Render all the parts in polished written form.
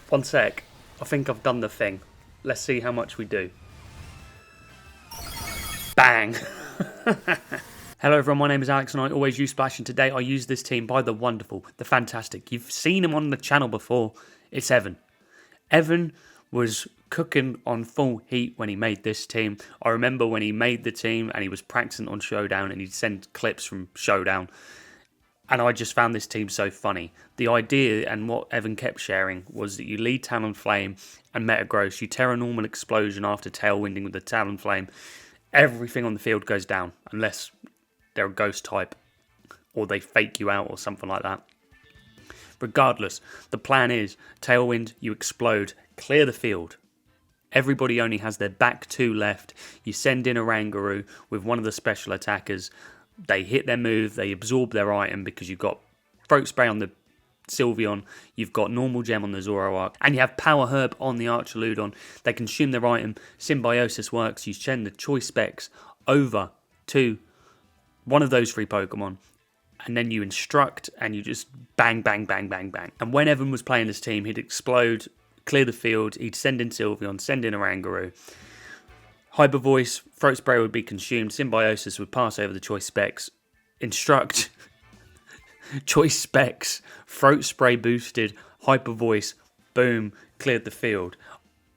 One sec. I think I've done the thing. Let's see how much we do. Bang! Hello everyone, my name is Alex and I always use Splash, and today I use this team by the wonderful, the fantastic. You've seen him on the channel before. It's Evan. Evan was cooking on full heat when he made this team. I remember when he made the team and he was practicing on Showdown and he'd send clips from Showdown. And I just found this team so funny. The idea and what Evan kept sharing was that you lead Talonflame and Metagross, you Terra Normal Explosion after tailwinding with the Talonflame. Everything on the field goes down unless they're a ghost type or they fake you out or something like that. Regardless, the plan is tailwind, you explode, clear the field. Everybody only has their back two left. You send in Oranguru with one of the special attackers. They hit their move, they absorb their item because you've got Throat Spray on the Sylveon, you've got Normal Gem on the Zoroark, and you have Power Herb on the Archaludon. They consume their item, Symbiosis works, you send the choice specs over to one of those three Pokemon, and then you instruct and you just bang, bang, bang, bang, bang. And when Evan was playing this team, he'd explode, clear the field, he'd send in Sylveon, send in Oranguru. Hyper Voice, Throat Spray would be consumed, Symbiosis would pass over the choice specs, instruct, choice specs, Throat Spray boosted, Hyper Voice, boom, cleared the field.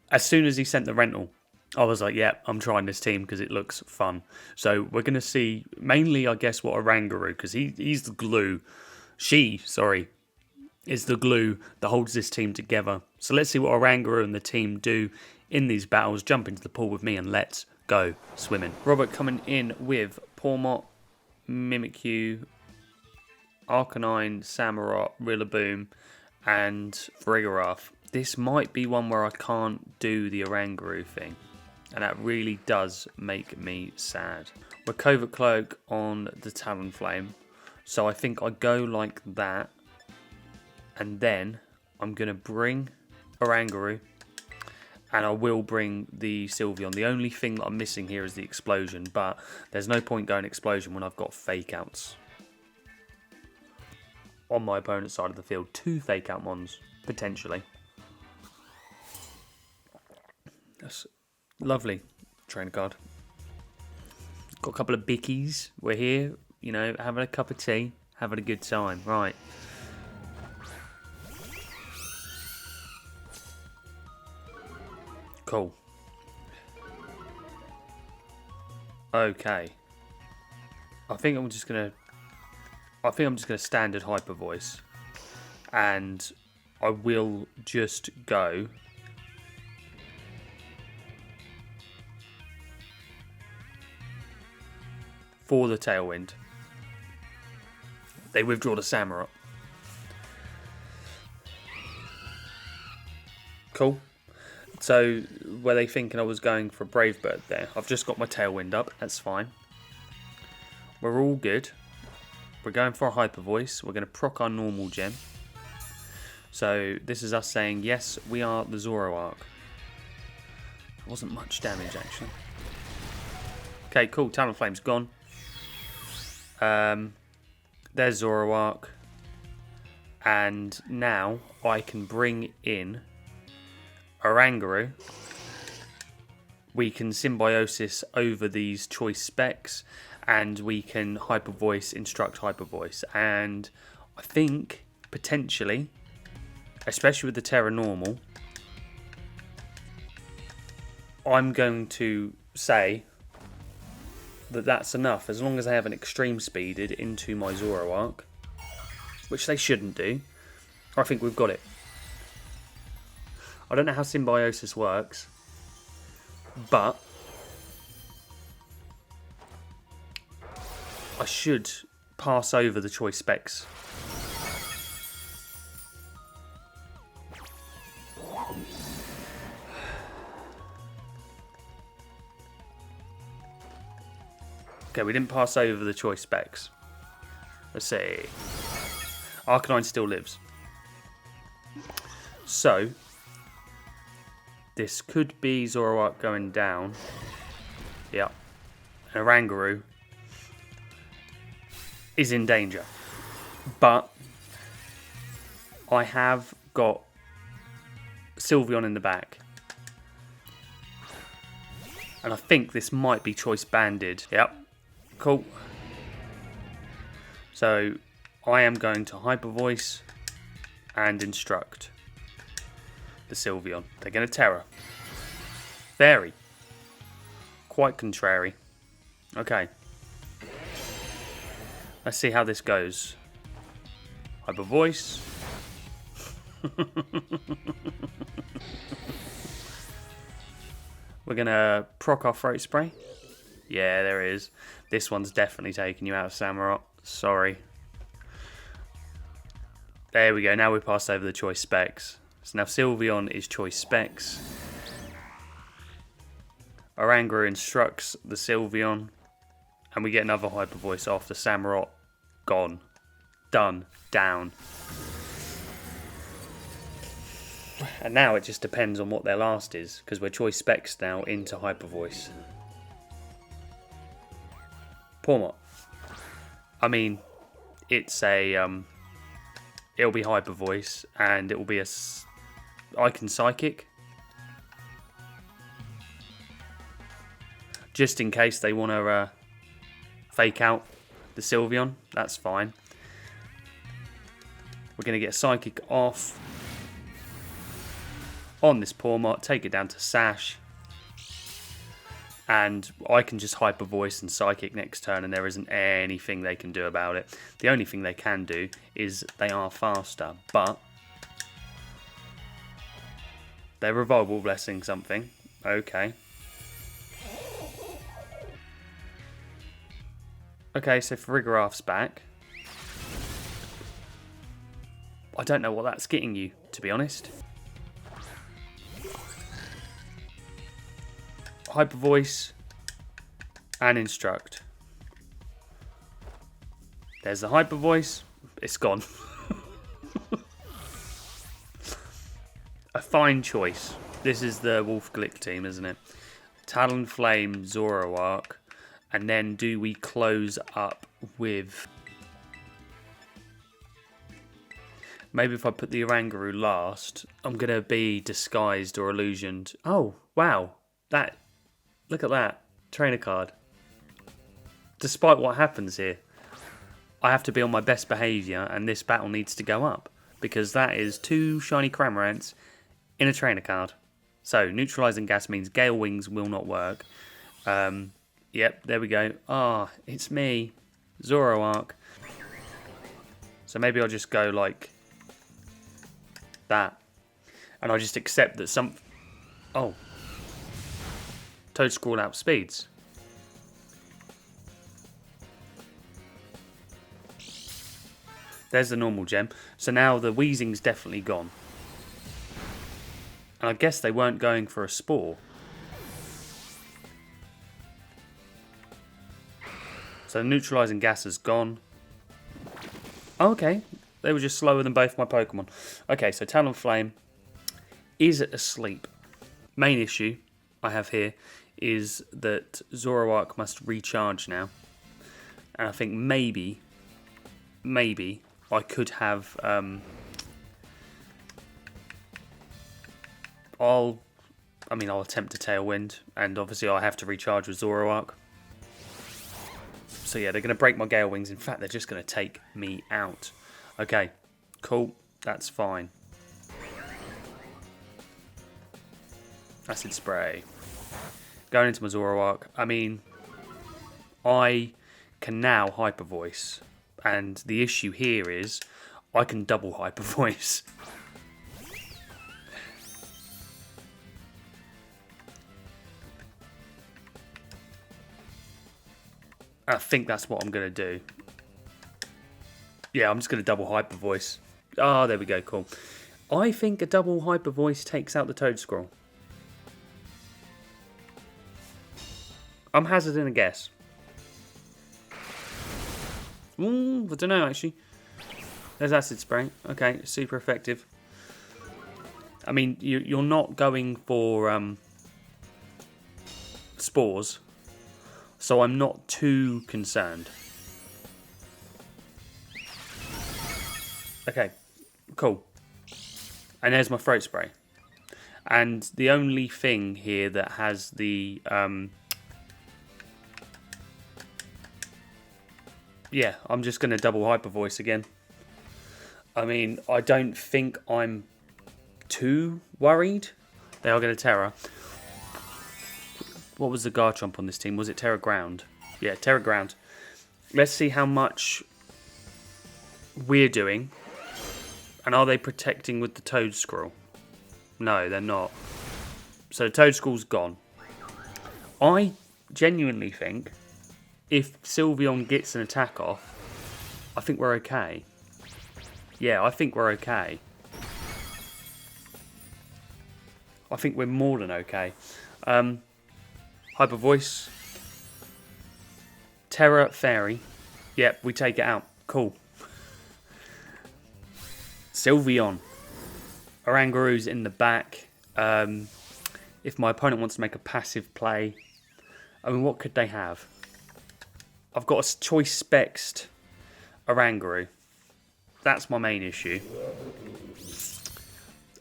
As soon as he sent the rental, I was like, yeah, I'm trying this team because it looks fun. So we're going to see mainly, I guess, what Oranguru, because he's the glue. Is the glue that holds this team together. So let's see what Oranguru and the team do in these battles. Jump into the pool with me and let's go swimming. Robert coming in with Pawmot, Mimikyu, Arcanine, Samurott, Rillaboom, and Farigiraf. This might be one where I can't do the Oranguru thing, and that really does make me sad. We're Covert Cloak on the Talonflame, so I think I go like that, and then I'm going to bring Oranguru, and I will bring the Sylveon. The only thing that I'm missing here is the Explosion, but there's no point going Explosion when I've got Fake Outs on my opponent's side of the field. 2 Fake Out Mons, potentially. That's lovely. Trainer card. Got a couple of bickies. We're here, you know, having a cup of tea, having a good time. Right. Cool. Okay. I think I'm just gonna standard Hyper Voice, and I will just go for the Tailwind. They withdraw the Samurott. Cool. So, were they thinking I was going for a Brave Bird there? I've just got my Tailwind up, that's fine. We're all good. We're going for a Hyper Voice. We're going to proc our normal gem. So, this is us saying, yes, we are the Zoroark. It wasn't much damage, actually. Okay, cool. Talonflame's gone. There's Zoroark. And now I can bring in Oranguru. We can Symbiosis over these choice specs, and we can Hyper Voice, instruct Hyper Voice. And I think, potentially, especially with the Terra Normal, I'm going to say that that's enough. As long as they have an Extreme Speeded into my Zoroark, which they shouldn't do, I think we've got it. I don't know how Symbiosis works, but I should pass over the choice specs. Okay, we didn't pass over the choice specs. Let's see. Arcanine still lives. So, this could be Zoroark going down. Yeah. And Oranguru is in danger. But I have got Sylveon in the back. And I think this might be choice banded. Yep. Cool. So I am going to Hyper Voice and Instruct the Sylveon. They're going to Terra. Very. Quite contrary. Okay. Let's see how this goes. Hyper Voice. We're going to proc our Throat Spray. Yeah, there it is. This one's definitely taking you out of Samurott. Sorry. There we go. Now we passed over the choice specs. So now Sylveon is choice specs. Oranguru instructs the Sylveon. And we get another Hyper Voice off the Samurott. Gone. Done. Down. And now it just depends on what their last is, because we're choice specs now into Hyper Voice. Pawmot. I mean, it's a it'll be Hyper Voice, and it will be a Icon Psychic, just in case they want to fake out the Sylveon. That's fine. We're going to get a Psychic off on this Pawmot, take it down to Sash, and I can just Hyper Voice and Psychic next turn, and there isn't anything they can do about it. The only thing they can do is they are faster, but they're Revolvable Blessing something. Okay. Okay, so Farigiraph's back. I don't know what that's getting you, to be honest. Hyper Voice and Instruct. There's the Hyper Voice. It's gone. A fine choice. This is the Wolf Glick team, isn't it? Talonflame, Zoroark. And then do we close up with... Maybe if I put the Oranguru last, I'm going to be disguised or illusioned. Oh, wow. That... Look at that. Trainer card. Despite what happens here, I have to be on my best behaviour, and this battle needs to go up, because that is 2 shiny Cramorants in a trainer card. So, neutralising gas means Gale Wings will not work. Yep, there we go. Ah, it's me. Zoroark. So maybe I'll just go like that. And I just accept that some... Oh. Toadscrawl outspeeds. There's the normal gem. So now the Weezing's definitely gone. And I guess they weren't going for a Spore. So neutralising gas is gone. Oh, okay. They were just slower than both my Pokemon. Okay, so Talonflame is asleep. Main issue I have here is that Zoroark must recharge now. And I think maybe I could have... I'll attempt a Tailwind, and obviously I have to recharge with Zoroark. So yeah, they're going to break my Gale Wings. In fact, they're just going to take me out. Okay, cool. That's fine. Acid Spray. Going into my Zoroark. I mean, I can now Hyper Voice. And the issue here is I can double Hyper Voice. I think that's what I'm going to do. Yeah, I'm just going to double Hyper Voice. Ah, there we go, cool. I think a double Hyper Voice takes out the Toadscrawl. I'm hazarding a guess. I don't know, actually. There's Acid Spray. Okay, super effective. I mean, you're not going for spores, so I'm not too concerned. Okay, cool. And there's my Throat Spray. And the only thing here that has the... yeah, I'm just going to double hyper voice again. I mean, I don't think I'm too worried. They are going to Terra. What was the Garchomp on this team? Was it Terra Ground? Yeah, Terra Ground. Let's see how much we're doing. And are they protecting with the Toedscruel? No, they're not. So the Toedscruel's gone. I genuinely think if Sylveon gets an attack off, I think we're okay. Yeah, I think we're okay. I think we're more than okay. Hyper Voice. Terra Fairy. Yep, we take it out. Cool. Sylveon. Oranguru's in the back. If my opponent wants to make a passive play, I mean, what could they have? I've got a choice spexed Oranguru. That's my main issue.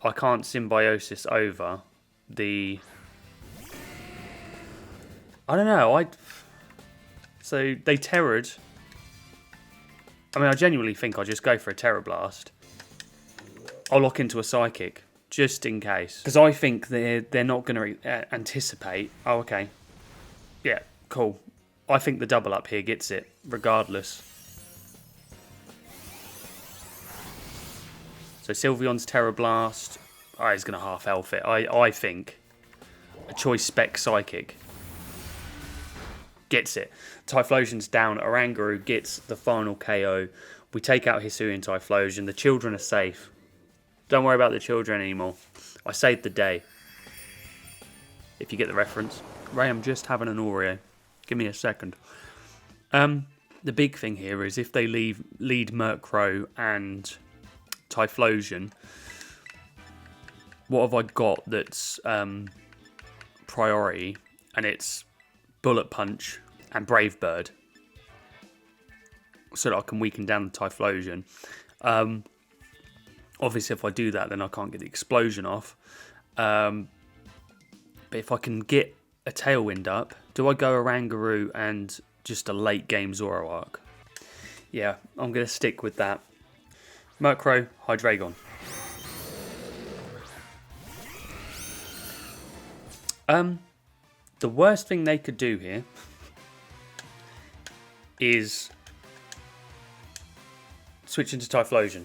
I can't symbiosis over the... I don't know. So they terrored. I mean, I genuinely think I'll just go for a Terra Blast. I'll lock into a Psychic, just in case. Because I think they're not going to anticipate. Oh, okay. Yeah, cool. I think the double up here gets it, regardless. So Sylveon's Terra Blast. Oh, he's going to half elf it. I think a choice spec Psychic gets it. Typhlosion's down. Oranguru gets the final KO. We take out Hisuian Typhlosion. The children are safe. Don't worry about the children anymore. I saved the day. If you get the reference. Ray, I'm just having an Oreo. Give me a second. The big thing here is if they lead Murkrow and Typhlosion, what have I got that's priority? And it's Bullet Punch and Brave Bird. So that I can weaken down the Typhlosion. Obviously, if I do that, then I can't get the explosion off. But if I can get a Tailwind up, do I go Oranguru and just a late game Zoroark? Yeah, I'm going to stick with that. Murkrow, Hydreigon. The worst thing they could do here is switch into Typhlosion.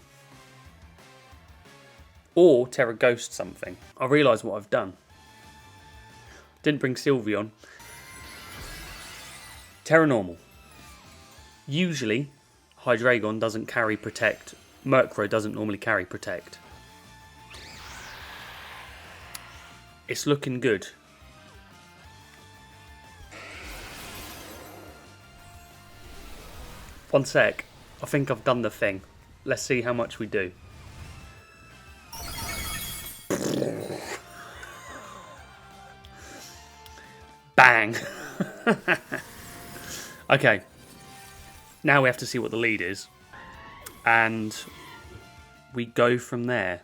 Or Terra Ghost something. I realise what I've done. Didn't bring Sylveon. Terra Normal. Usually, Hydreigon doesn't carry Protect. Murkrow doesn't normally carry Protect. It's looking good. One sec. I think I've done the thing. Let's see how much we do. Bang. Okay. Now we have to see what the lead is. And we go from there.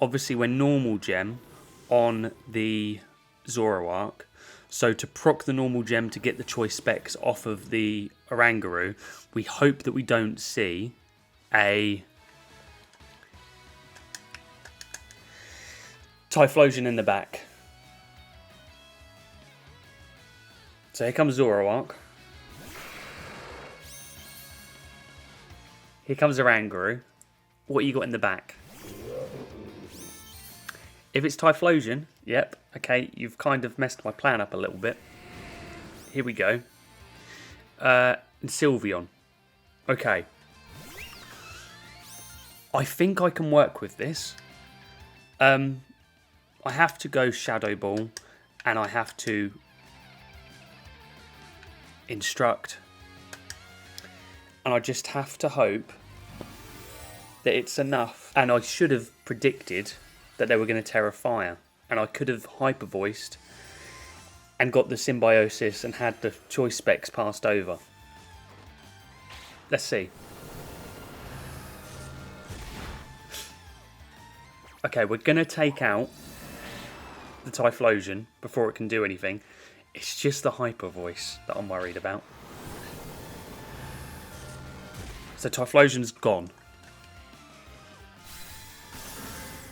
Obviously, we're normal gem on the Zoroark. So to proc the normal gem to get the choice specs off of the Oranguru, we hope that we don't see a Typhlosion in the back. So here comes Zoroark. Here comes Oranguru. What you got in the back? If it's Typhlosion, yep, okay, you've kind of messed my plan up a little bit. Here we go. And Sylveon. Okay. I think I can work with this. I have to go Shadow Ball, and I have to Instruct. And I just have to hope that it's enough. And I should have predicted that they were going to Terra Fire. And I could have Hyper Voiced and got the Symbiosis and had the choice specs passed over. Let's see. Okay, we're going to take out the Typhlosion before it can do anything. It's just the Hyper Voice that I'm worried about. So Typhlosion's gone.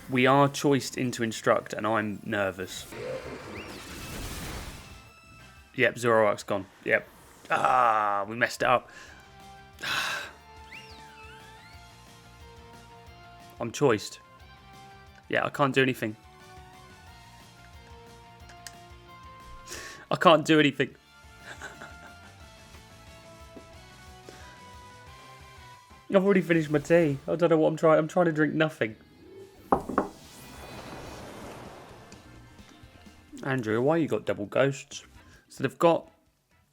We are choiced into Instruct, and I'm nervous. Yep, Zoroark's gone. Yep. Ah, we messed it up. I'm choiced. Yeah, I can't do anything. I can't do anything. I've already finished my tea. I don't know what I'm trying. I'm trying to drink nothing. Andrew, why you got double ghosts? So they've got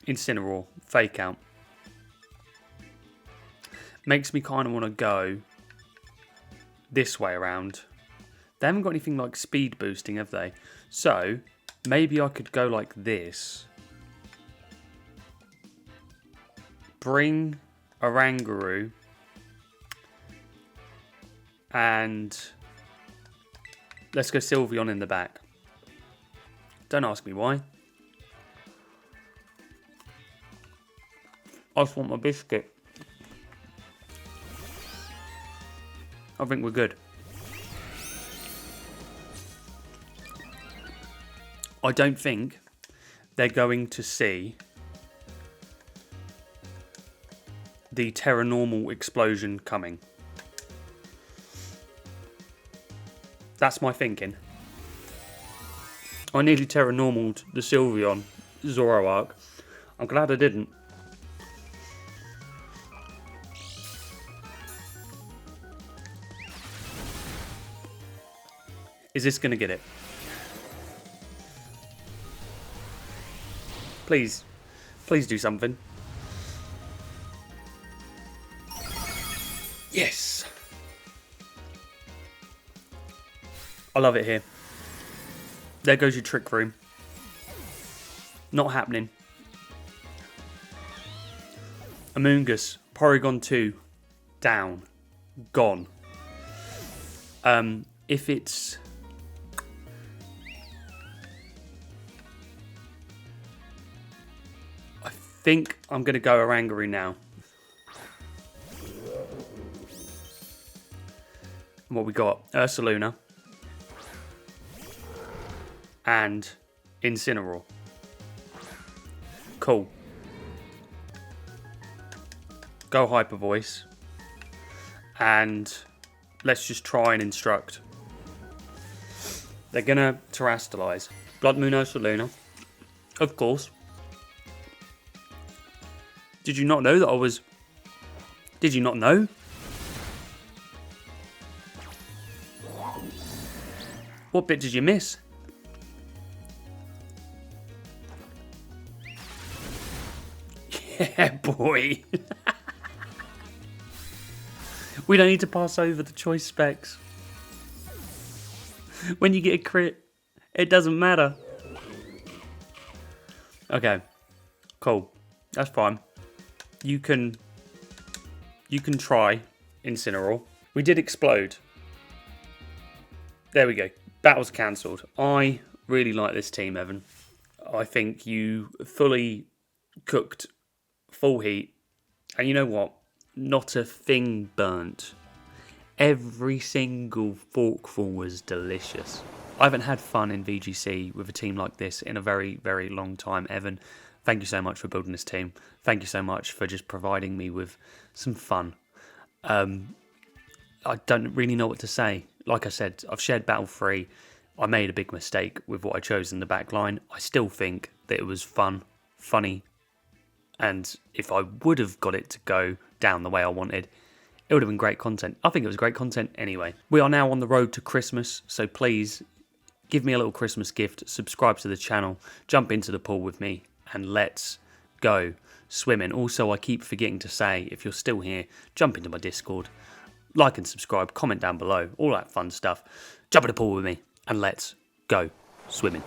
Incineroar, Fake Out. Makes me kind of want to go this way around. They haven't got anything like speed boosting, have they? So maybe I could go like this. Bring Oranguru. And let's go Sylveon in the back. Don't ask me why. I just want my biscuit. I think we're good. I don't think they're going to see the Terra Normal explosion coming. That's my thinking. I nearly Terra Normaled the Sylveon Zoroark. I'm glad I didn't. Is this going to get it? Please. Please do something. Yes! I love it here. There goes your Trick Room. Not happening. Amoonguss, Porygon 2, down. Gone. If it's... I think I'm going to go Oranguru now. And what we got? Ursaluna. And Incineroar. Cool. Go Hyper Voice. And let's just try and Instruct. They're going to Terrastallize. Blood Moon Ursaluna. Of course. Did you not know that I was... Did you not know? What bit did you miss? Yeah, boy. We don't need to pass over the choice specs. When you get a crit, it doesn't matter. Okay. Cool. That's fine. You can try Incineroar. We did explode. There we go. That was cancelled. I really like this team, Evan. I think you fully cooked full heat. And you know what? Not a thing burnt. Every single forkful was delicious. I haven't had fun in VGC with a team like this in a very, very long time, Evan. Thank you so much for building this team. Thank you so much for just providing me with some fun. I don't really know what to say. Like I said, I've shared Battle 3. I made a big mistake with what I chose in the back line. I still think that it was fun, funny, and if I would have got it to go down the way I wanted, it would have been great content. I think it was great content anyway. We are now on the road to Christmas, so please give me a little Christmas gift, subscribe to the channel, jump into the pool with me, and let's go swimming. Also, I keep forgetting to say, if you're still here, jump into my Discord, like and subscribe, comment down below, all that fun stuff. Jump in the pool with me, and let's go swimming.